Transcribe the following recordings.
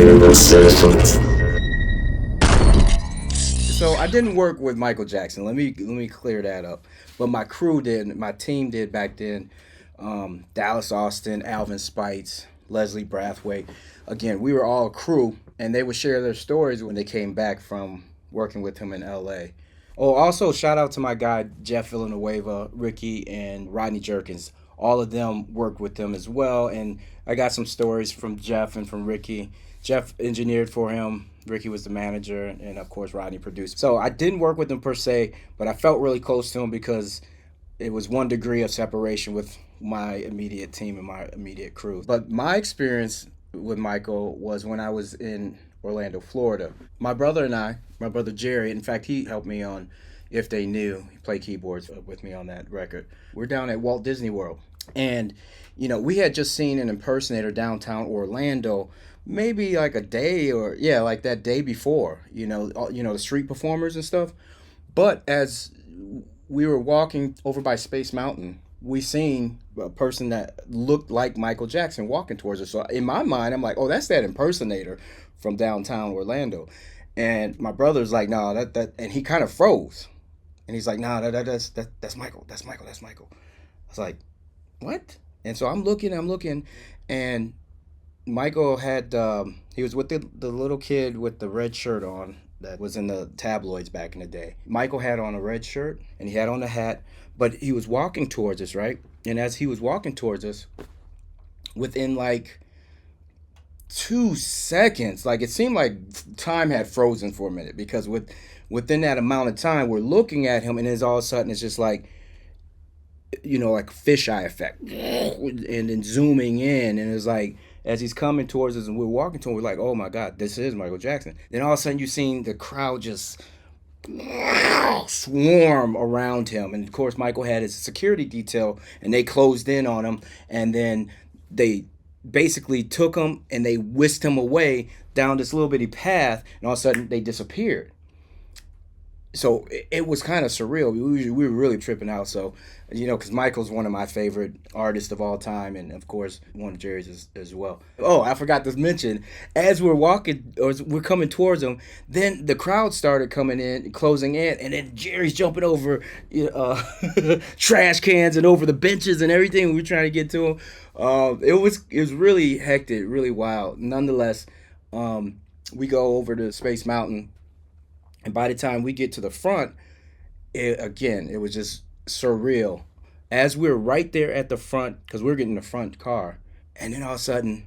So I didn't work with MichaelJackson. Let me clear that up. But my crew did. My team did back then. Dallas Austin, Alvin Spites, Leslie Brathwaite. Again, we were all a crew, and they would share their stories when they came back from working with him in L.A. Oh, also shout out to my guy Jeff Villanueva, Ricky, and Rodney Jerkins. All of them worked with them as well, and I got some stories from Jeff and from Ricky. Jeff engineered for him. Ricky was the manager, and of course Rodney produced. So I didn't work with him per se, but I felt really close to him because it was 1 degree of separation with my immediate team and my immediate crew. But my experience with Michael was when I was in Orlando, Florida. My brother and I, my brother Jerry, in fact, he helped me on If They Knew. He played keyboards with me on that record. We're down at Walt Disney World. And, we had just seen an impersonator downtown Orlando, maybe like a day or, yeah, like that day before, the street performers and stuff. But as we were walking over by Space Mountain, we seen a person that looked like Michael Jackson walking towards us. So in my mind, I'm like, oh, that's that impersonator from downtown Orlando. And my brother's like, no, that, and he kind of froze. And he's like, no, that's Michael, that's Michael, that's Michael. I was like, what? And so I'm looking, and Michael had, he was with the little kid with the red shirt on that was in the tabloids back in the day. Michael had on a red shirt, and he had on a hat, but he was walking towards us, right? And as he was walking towards us, within like 2 seconds, like it seemed like time had frozen for a minute, because within that amount of time, we're looking at him, and then all of a sudden it's just like, like fisheye effect, and then zooming in, and it's like as he's coming towards us and we're walking to him, we're like, oh my God, this is Michael Jackson. Then all of a sudden you seen the crowd just swarm around him, and of course Michael had his security detail, and they closed in on him, and then they basically took him and they whisked him away down this little bitty path, and all of a sudden they disappeared. So it was kind of surreal. We were really tripping out. So, because Michael's one of my favorite artists of all time, and of course one of Jerry's as well. Oh, I forgot to mention, as we're walking or as we're coming towards him, then the crowd started coming in, closing in, and then Jerry's jumping over trash cans and over the benches and everything. We were trying to get to him. It was really hectic, really wild. Nonetheless, we go over to Space Mountain. And by the time we get to the front, it was just surreal. As we're right there at the front, because we're getting the front car, and then all of a sudden,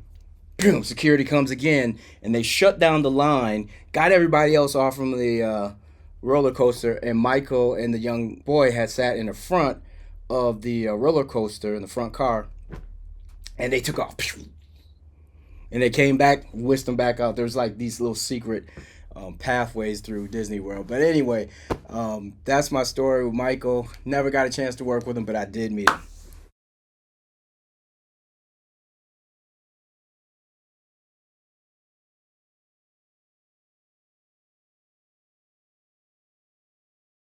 boom, security comes again, and they shut down the line, got everybody else off from the roller coaster, and Michael and the young boy had sat in the front of the roller coaster in the front car, and they took off. And they came back, whisked them back out. There's like these little secret pathways through Disney World. But anyway, that's my story with Michael. Never got a chance to work with him, but I did meet him.